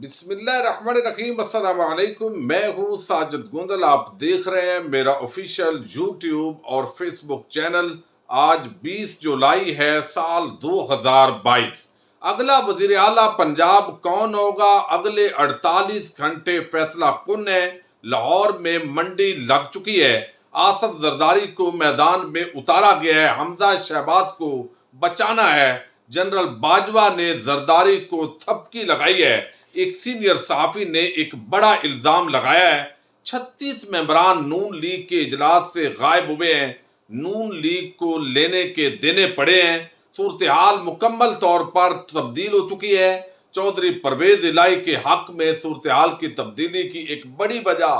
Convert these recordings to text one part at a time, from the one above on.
بسم اللہ الرحمن الرحیم۔ السلام علیکم، میں ہوں ساجد گوندل۔ آپ دیکھ رہے ہیں میرا آفیشیل یوٹیوب اور فیس بک چینل۔ آج 20 جولائی ہے سال 2022۔ اگلا وزیر اعلیٰ پنجاب کون ہوگا؟ اگلے 48 گھنٹے فیصلہ کن ہے۔ لاہور میں منڈی لگ چکی ہے۔ آصف زرداری کو میدان میں اتارا گیا ہے۔ حمزہ شہباز کو بچانا ہے۔ جنرل باجوہ نے زرداری کو تھپکی لگائی ہے۔ ایک سینئر صحافی نے ایک بڑا الزام لگایا ہے۔ 36 ممبران نون لیگ کے اجلاس سے غائب ہوئے ہیں۔ نون لیگ کو لینے کے دینے پڑے ہیں۔ صورتحال مکمل طور پر تبدیل ہو چکی ہے۔ چودھری پرویز الہی کے حق میں صورتحال کی تبدیلی کی ایک بڑی وجہ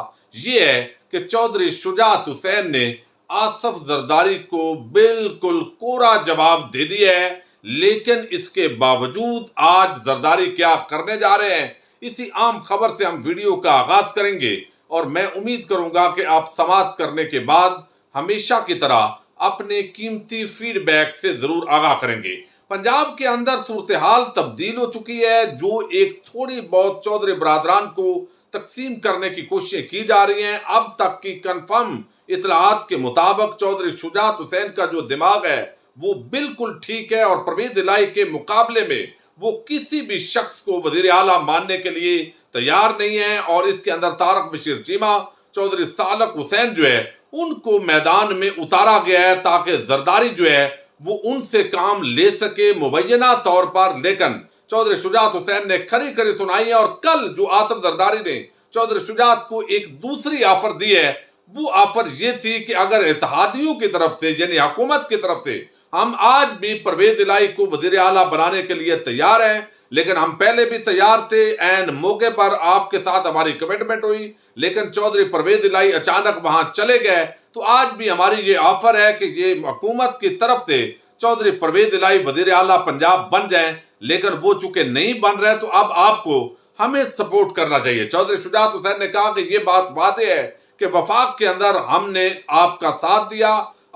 یہ ہے کہ چودھری شجاعت حسین نے آصف زرداری کو بالکل کوڑا جواب دے دیا ہے۔ لیکن اس کے باوجود آج زرداری کیا کرنے جا رہے ہیں، اسی عام خبر سے ہم ویڈیو کا آغاز کریں گے، اور میں امید کروں گا کہ آپ سماعت کرنے کے بعد ہمیشہ کی طرح اپنے قیمتی فیڈ بیک سے ضرور آگاہ کریں گے۔ پنجاب کے اندر صورتحال تبدیل ہو چکی ہے۔ جو ایک تھوڑی بہت چودھری برادران کو تقسیم کرنے کی کوششیں کی جا رہی ہیں، اب تک کی کنفرم اطلاعات کے مطابق چودھری شجاعت حسین کا جو دماغ ہے وہ بالکل ٹھیک ہے، اور پرویز الہی کے مقابلے میں وہ کسی بھی شخص کو وزیر اعلیٰ ماننے کے لیے تیار نہیں ہے۔ اور اس کے اندر طارق بشیر چیمہ، چودھری سالک حسین جو ہے ان کو میدان میں اتارا گیا ہے تاکہ زرداری جو ہے وہ ان سے کام لے سکے مبینہ طور پر۔ لیکن چودھری شجاعت حسین نے کھری کھری سنائی ہے، اور کل جو آصف زرداری نے چودھری شجاعت کو ایک دوسری آفر دی ہے، وہ آفر یہ تھی کہ اگر اتحادیوں کی طرف سے یعنی حکومت کی طرف سے ہم آج بھی پرویز الہی کو وزیر اعلیٰ بنانے کے لیے تیار ہیں، لیکن ہم پہلے بھی تیار تھے، این موقع پر آپ کے ساتھ ہماری کمٹمنٹ ہوئی، لیکن چودھری پرویز الہی اچانک وہاں چلے گئے، تو آج بھی ہماری یہ آفر ہے کہ یہ حکومت کی طرف سے چودھری پرویز الہی وزیر اعلیٰ پنجاب بن جائیں، لیکن وہ چونکہ نہیں بن رہے تو اب آپ کو ہمیں سپورٹ کرنا چاہیے۔ چودھری شجاعت حسین نے کہا کہ یہ بات واضح ہے کہ وفاق کے اندر ہم نے آپ کا ساتھ دیا،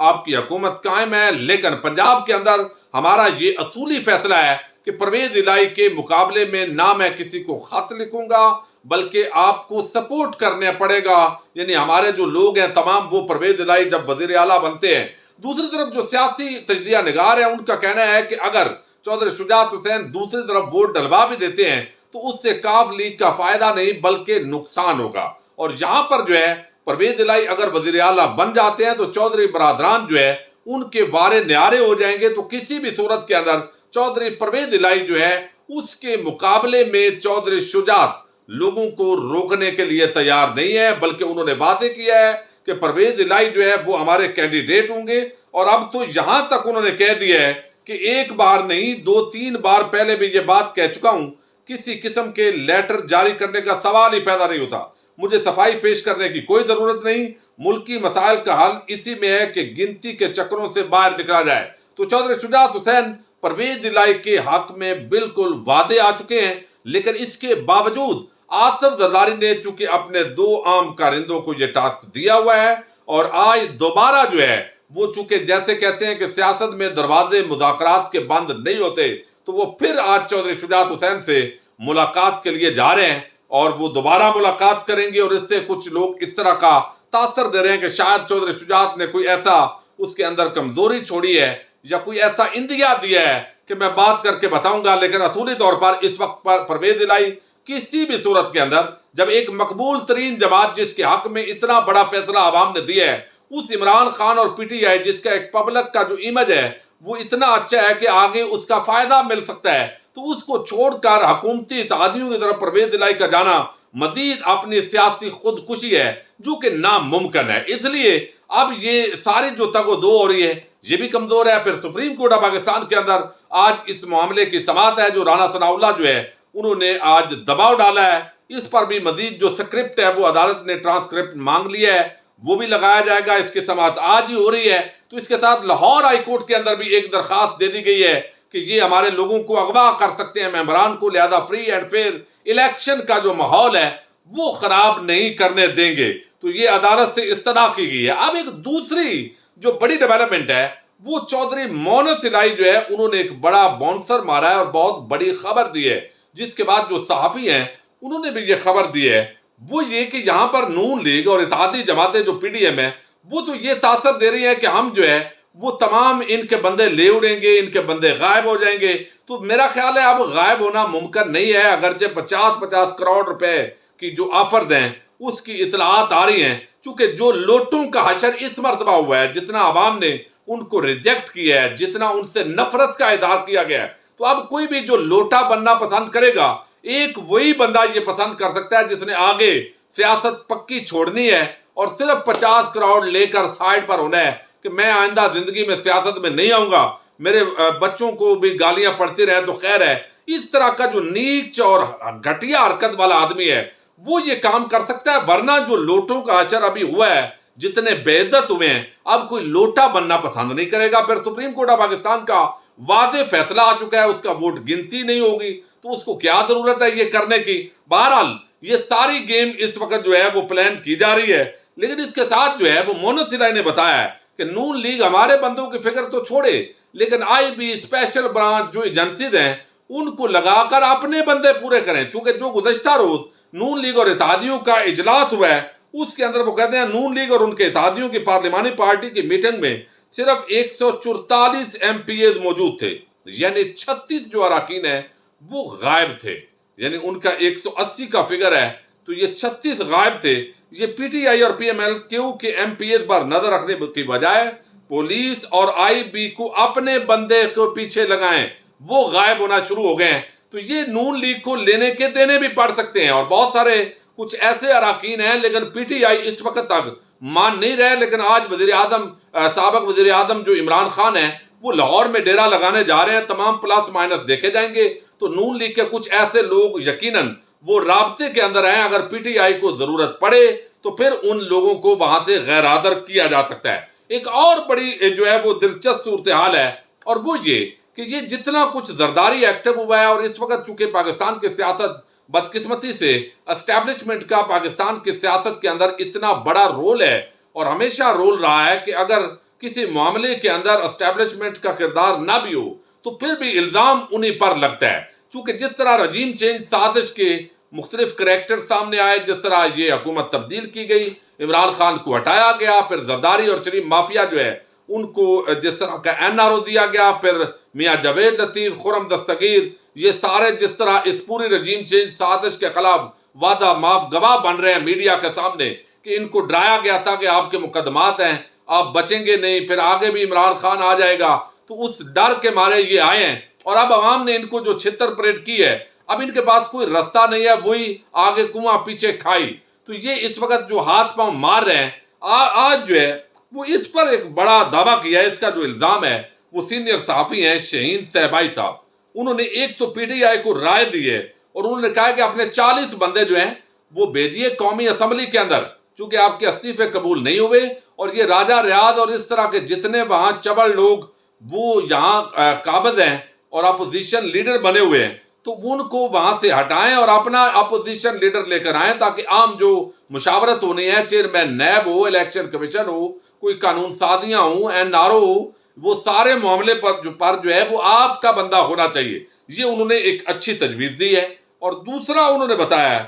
آپ کی حکومت قائم ہے، لیکن پنجاب کے اندر ہمارا یہ اصولی فیصلہ ہے کہ پرویز الہی کے مقابلے میں نہ میں کسی کو خط لکھوں گا، بلکہ آپ کو سپورٹ کرنا پڑے گا، یعنی ہمارے جو لوگ ہیں تمام وہ پرویز الہی جب وزیر اعلیٰ بنتے ہیں۔ دوسری طرف جو سیاسی تجزیہ نگار ہیں ان کا کہنا ہے کہ اگر چودھری شجاعت حسین دوسری طرف ووٹ ڈلوا بھی دیتے ہیں تو اس سے کاف لیگ کا فائدہ نہیں بلکہ نقصان ہوگا، اور یہاں پر جو ہے پرویز الہی اگر وزیر اعلیٰ بن جاتے ہیں تو چودھری برادران جو ہے ان کے وارے نیارے ہو جائیں گے، تو کسی بھی صورت کے اندر چودھری پرویز الہی جو ہے اس کے مقابلے میں چودھری شجاعت لوگوں کو روکنے کے لیے تیار نہیں ہے، بلکہ انہوں نے واضح کیا ہے کہ پرویز الہی جو ہے وہ ہمارے کینڈیڈیٹ ہوں گے۔ اور اب تو یہاں تک انہوں نے کہہ دیا ہے کہ ایک بار نہیں 2-3 بار پہلے بھی یہ بات کہہ چکا ہوں، کسی قسم کے لیٹر جاری کرنے کا سوال ہی پیدا نہیں ہوتا، مجھے صفائی پیش کرنے کی کوئی ضرورت نہیں، ملکی مسائل کا حل اسی میں ہے کہ گنتی کے چکروں سے باہر نکلا جائے۔ تو چودھری شجاعت حسین پرویز الہی کے حق میں بالکل وعدے آ چکے ہیں، لیکن اس کے باوجود آصف زرداری نے چونکہ اپنے 2 عام کارندوں کو یہ ٹاسک دیا ہوا ہے، اور آج دوبارہ جو ہے وہ چونکہ جیسے کہتے ہیں کہ سیاست میں دروازے مذاکرات کے بند نہیں ہوتے، تو وہ پھر آج چودھری شجاعت حسین سے ملاقات کے لیے جا رہے ہیں، اور وہ دوبارہ ملاقات کریں گے۔ اور اس سے کچھ لوگ اس طرح کا تاثر دے رہے ہیں کہ شاید چودھری شجاعت نے کوئی ایسا اس کے اندر کمزوری چھوڑی ہے یا کوئی ایسا اندیا دیا ہے کہ میں بات کر کے بتاؤں گا، لیکن اصولی طور پر اس وقت پر پرویز الہی کسی بھی صورت کے اندر جب ایک مقبول ترین جماعت جس کے حق میں اتنا بڑا فیصلہ عوام نے دیا ہے، اس عمران خان اور پی ٹی آئی جس کا ایک پبلک کا جو امیج ہے وہ اتنا اچھا ہے کہ آگے اس کا فائدہ مل سکتا ہے، تو اس کو چھوڑ کر حکومتی اتحادیوں کی طرف پرویز الہی کا جانا مزید اپنی سیاسی خودکشی ہے جو کہ ناممکن ہے۔ اس لیے اب یہ ساری جو تگ و دو ہو رہی ہے یہ بھی کمزور ہے۔ پھر سپریم کورٹ آف پاکستان کے اندر آج اس معاملے کی سماعت ہے، جو رانا ثناء اللہ جو ہے انہوں نے آج دباؤ ڈالا ہے، اس پر بھی مزید جو سکرپٹ ہے وہ عدالت نے ٹرانسکرپٹ مانگ لیا ہے، وہ بھی لگایا جائے گا۔ اس کی سماعت آج ہی ہو رہی ہے، تو اس کے ساتھ لاہور ہائی کورٹ کے اندر بھی ایک درخواست دے دی گئی ہے کہ یہ ہمارے لوگوں کو اغوا کر سکتے ہیں ممبران کو، لہذا فری اینڈ فیئر الیکشن کا جو ماحول ہے وہ خراب نہیں کرنے دیں گے، تو یہ عدالت سے استدعا کی گئی ہے۔ اب ایک دوسری جو بڑی ڈیولپمنٹ ہے وہ چودھری مونس الہی جو ہے انہوں نے ایک بڑا بونسر مارا ہے اور بہت بڑی خبر دی ہے، جس کے بعد جو صحافی ہیں انہوں نے بھی یہ خبر دی ہے، وہ یہ کہ یہاں پر نون لیگ اور اتحادی جماعتیں جو پی ڈی ایم ہے وہ تو یہ تاثر دے رہی ہیں کہ ہم جو ہے وہ تمام ان کے بندے لے اڑیں گے، ان کے بندے غائب ہو جائیں گے. تو میرا خیال ہے اب غائب ہونا ممکن نہیں ہے، اگرچہ 50 کروڑ روپے کی جو آفرز ہیں اس کی اطلاعات آ رہی ہیں، چونکہ جو لوٹوں کا حشر اس مرتبہ ہوا ہے، جتنا عوام نے ان کو ریجیکٹ کیا ہے، جتنا ان سے نفرت کا اظہار کیا گیا ہے، تو اب کوئی بھی جو لوٹا بننا پسند کرے گا، ایک وہی بندہ یہ پسند کر سکتا ہے جس نے آگے سیاست پکی چھوڑنی ہے اور صرف 50 کروڑ لے کر سائڈ پر ہونا ہے کہ میں آئندہ زندگی میں سیاست میں نہیں آؤں گا، میرے بچوں کو بھی گالیاں پڑتی رہے تو خیر ہے. اس طرح کا جو نیچ اور گھٹیا حرکت والا آدمی ہے وہ یہ کام کر سکتا ہے، ورنہ جو لوٹوں کا حشر ابھی ہوا ہے، جتنے بے عزت ہوئے ہیں، اب کوئی لوٹا بننا پسند نہیں کرے گا. پھر سپریم کورٹ آف پاکستان کا واضح فیصلہ آ چکا ہے، اس کا ووٹ گنتی نہیں ہوگی، تو اس کو کیا ضرورت ہے یہ کرنے کی. بہرحال یہ ساری گیم اس وقت جو ہے وہ پلان کی جا رہی ہے، لیکن اس کے ساتھ جو ہے وہ مونس الہی نے بتایا ہے کہ نون لیگ ہمارے بندوں کی فکر تو چھوڑے، لیکن آئی بی اسپیشل برانچ جو ایجنسیز ہیں ان کو لگا کر اپنے بندے پورے کریں. چونکہ جو گزشتہ روز نون لیگ اور اتحادیوں کا اجلاس ہوا ہے اس کے اندر وہ کہتے ہیں نون لیگ اور ان کے اتحادیوں کی پارلیمانی پارٹی کی میٹنگ میں صرف 144 ایم پی ایز موجود تھے، یعنی 36 جو اراکین ہیں وہ غائب تھے، یعنی ان کا 180 کا فگر ہے تو یہ 36 غائب تھے. یہ پی ٹی آئی اور پی ایم ایل کیو کے ایم پی ایز پر نظر رکھنے کی بجائے پولیس اور آئی بی کو اپنے بندے کو پیچھے لگائیں، وہ غائب ہونا شروع ہو گئے ہیں. تو یہ نون لیگ کو لینے کے دینے بھی پڑ سکتے ہیں، اور بہت سارے کچھ ایسے اراکین ہیں لیکن پی ٹی آئی اس وقت تک مان نہیں رہے. لیکن آج وزیر اعظم سابق وزیر اعظم جو عمران خان ہیں وہ لاہور میں ڈیرا لگانے جا رہے ہیں، تمام پلس مائنس دیکھے جائیں گے. تو نون لیگ کے کچھ ایسے لوگ یقیناً وہ رابطے کے اندر ہیں، اگر پی ٹی آئی کو ضرورت پڑے تو پھر ان لوگوں کو وہاں سے غیر حاضر کیا جا سکتا ہے. ایک اور بڑی جو ہے وہ دلچسپ صورتحال ہے، اور وہ یہ کہ یہ جتنا کچھ زرداری ایکٹیو ہوا ہے، اور اس وقت چونکہ پاکستان کی سیاست بدقسمتی سے اسٹیبلشمنٹ کا پاکستان کی سیاست کے اندر اتنا بڑا رول ہے اور ہمیشہ رول رہا ہے کہ اگر کسی معاملے کے اندر اسٹیبلشمنٹ کا کردار نہ بھی ہو تو پھر بھی الزام انہی پر لگتا ہے. چونکہ جس طرح رجیم چینج سازش کے مختلف کریکٹر سامنے آئے، جس طرح یہ حکومت تبدیل کی گئی، عمران خان کو ہٹایا گیا، پھر زرداری اور شریف مافیا جو ہے ان کو جس طرح کا این آر او دیا گیا، پھر میاں جاوید لطیف، خرم دستگیر، یہ سارے جس طرح اس پوری رجیم چینج سازش کے خلاف وعدہ معاف گواہ بن رہے ہیں میڈیا کے سامنے کہ ان کو ڈرایا گیا تھا کہ آپ کے مقدمات ہیں، آپ بچیں گے نہیں، پھر آگے بھی عمران خان آ جائے گا. تو اس ڈر کے مارے یہ آئے ہیں، اور اب عوام نے ان کو جو چھتر پریڈ کی ہے، اب ان کے پاس کوئی رستہ نہیں ہے، وہی آگے کنواں پیچھے کھائی. تو یہ اس وقت جو ہاتھ پاؤں مار رہے ہیں، آج جو ہے وہ اس پر ایک بڑا دعویٰ کیا ہے. اس کا جو الزام ہے وہ سینئر صحافی ہیں شہین صہبائی صاحب. انہوں نے ایک تو پی ٹی آئی کو رائے دی ہے اور انہوں نے کہا کہ اپنے 40 بندے جو ہیں وہ بھیجیے قومی اسمبلی کے اندر، چونکہ آپ کے استعفے قبول نہیں ہوئے، اور یہ راجہ ریاض اور اس طرح کے جتنے وہاں چبڑ لوگ وہ یہاں قابض ہیں اور اپوزیشن لیڈر بنے ہوئے ہیں تو ان کو وہاں سے ہٹائیں اور اپنا اپوزیشن لیڈر لے کر آئیں، تاکہ عام جو مشاورت ہونی ہے، چیئرمین نیب ہو، الیکشن کمیشن ہو، کوئی قانون سازیاں ہوں، این آر او ہو، وہ سارے معاملے پر جو ہے وہ آپ کا بندہ ہونا چاہیے. یہ انہوں نے ایک اچھی تجویز دی ہے. اور دوسرا انہوں نے بتایا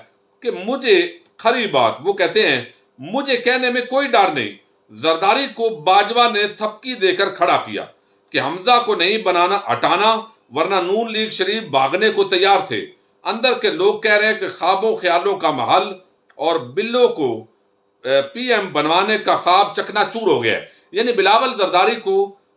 کہ مجھے کھری بات، وہ کہتے ہیں مجھے کہنے میں کوئی ڈر نہیں. زرداری کو باجوہ نے تھپکی دے کر کھڑا کیا کہ حمزہ کو نہیں بنانا ہٹانا، ورنہ نون لیگ شریف بھاگنے کو تیار تھے. اندر کے لوگ کہہ رہے ہیں کہ خوابوں خیالوں کا محل، اور بلو کو پی ایم بنوانے کا خواب چکنا چور ہو گیا. یعنی بلاول زرداری کو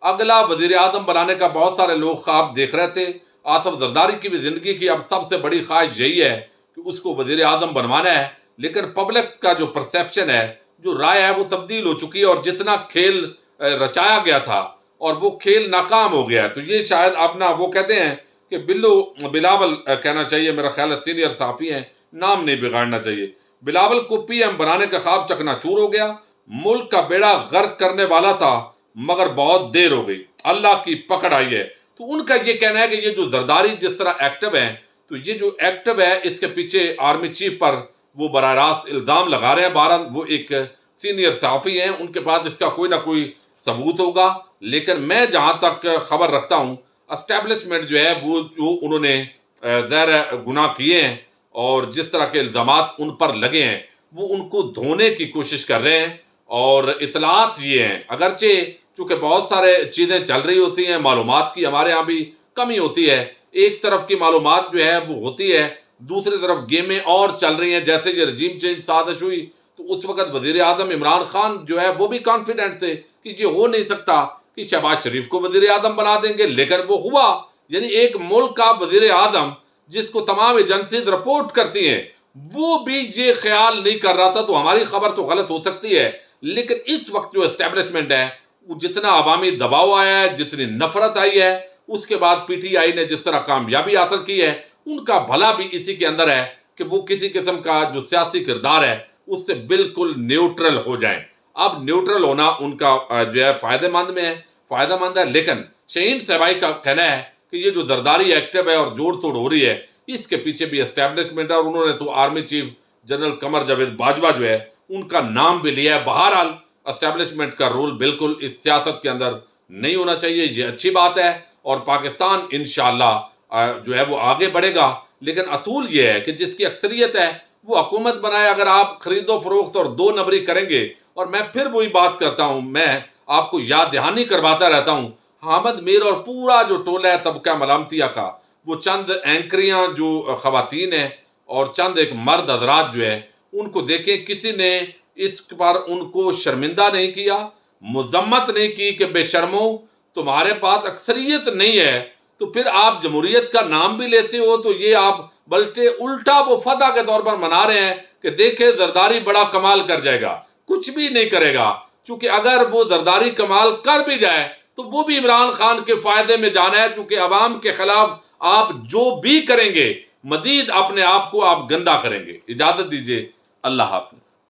اگلا وزیر اعظم بنانے کا بہت سارے لوگ خواب دیکھ رہے تھے. آصف زرداری کی بھی زندگی کی اب سب سے بڑی خواہش یہی ہے کہ اس کو وزیر اعظم بنوانا ہے، لیکن پبلک کا جو پرسیپشن ہے، جو رائے ہے، وہ تبدیل ہو چکی ہے، اور جتنا کھیل رچایا گیا تھا اور وہ کھیل ناکام ہو گیا. تو یہ شاید اپنا وہ کہتے ہیں کہ بلاول کہنا چاہیے، میرا خیال ہے سینئر صحافی ہیں، نام نہیں بگاڑنا چاہیے. بلاول کو پی ایم بنانے کا خواب چکنا چور ہو گیا. ملک کا بیڑا غرق کرنے والا تھا مگر بہت دیر ہو گئی، اللہ کی پکڑ آئی ہے. تو ان کا یہ کہنا ہے کہ یہ جو زرداری جس طرح ایکٹیو ہے، تو یہ جو ایکٹیو ہے اس کے پیچھے آرمی چیف پر وہ براہ راست الزام لگا رہے ہیں. بہرحال وہ ایک سینئر صحافی ہیں، ان کے پاس اس کا کوئی نہ کوئی ثبوت ہوگا. لیکن میں جہاں تک خبر رکھتا ہوں، اسٹیبلشمنٹ جو ہے وہ جو انہوں نے زہر گناہ کیے ہیں اور جس طرح کے الزامات ان پر لگے ہیں وہ ان کو دھونے کی کوشش کر رہے ہیں. اور اطلاعات یہ ہیں، اگرچہ چونکہ بہت سارے چیزیں چل رہی ہوتی ہیں، معلومات کی ہمارے ہاں بھی کمی ہوتی ہے، ایک طرف کی معلومات جو ہے وہ ہوتی ہے، دوسری طرف گیمیں اور چل رہی ہیں. جیسے یہ رجیم چینج سازش ہوئی تو اس وقت وزیر اعظم عمران خان جو ہے وہ بھی کانفیڈنٹ تھے کہ یہ ہو نہیں سکتا کہ شہباز شریف کو وزیر اعظم بنا دیں گے، لیکن وہ ہوا. یعنی ایک ملک کا وزیر اعظم جس کو تمام ایجنسیز رپورٹ کرتی ہیں وہ بھی یہ خیال نہیں کر رہا تھا. تو ہماری خبر تو غلط ہو سکتی ہے، لیکن اس وقت جو اسٹیبلشمنٹ ہے وہ جتنا عوامی دباؤ آیا ہے، جتنی نفرت آئی ہے، اس کے بعد پی ٹی آئی نے جس طرح کامیابی حاصل کی ہے، ان کا بھلا بھی اسی کے اندر ہے کہ وہ کسی قسم کا جو سیاسی کردار ہے اس سے بالکل نیوٹرل ہو جائیں. اب نیوٹرل ہونا ان کا جو ہے فائدہ مند ہے. لیکن شہین صاحبائی کا کہنا ہے کہ یہ جو زرداری ایکٹیو ہے اور جوڑ توڑ ہو رہی ہے اس کے پیچھے بھی اسٹیبلشمنٹ ہے، اور انہوں نے تو army chief general Qamar Javed Bajwa جو ہے ان کا نام بھی لیا ہے. بہرحال اسٹیبلشمنٹ کا رول بالکل اس سیاست کے اندر نہیں ہونا چاہیے، یہ اچھی بات ہے، اور پاکستان انشاءاللہ جو ہے وہ آگے بڑھے گا. لیکن اصول یہ ہے کہ جس کی اکثریت ہے وہ حکومت بنائے. اگر آپ خرید و فروخت اور دو نمبری کریں گے، اور میں پھر وہی بات کرتا ہوں، میں آپ کو یاد دہانی کرواتا رہتا ہوں، حامد میر اور پورا جو ٹولہ ہے طبقہ ملامتیہ کا، وہ چند اینکریاں جو خواتین ہیں اور چند ایک مرد حضرات جو ہے ان کو دیکھیں، کسی نے اس پر ان کو شرمندہ نہیں کیا، مذمت نہیں کی کہ بے شرمو تمہارے پاس اکثریت نہیں ہے تو پھر آپ جمہوریت کا نام بھی لیتے ہو. تو یہ آپ بلکہ الٹا وہ فتح کے طور پر منا رہے ہیں کہ دیکھیں زرداری بڑا کمال کر جائے گا. کچھ بھی نہیں کرے گا، چونکہ اگر وہ زرداری کمال کر بھی جائے تو وہ بھی عمران خان کے فائدے میں جانا ہے، چونکہ عوام کے خلاف آپ جو بھی کریں گے مزید اپنے آپ کو آپ گندا کریں گے. اجازت دیجیے، اللہ حافظ.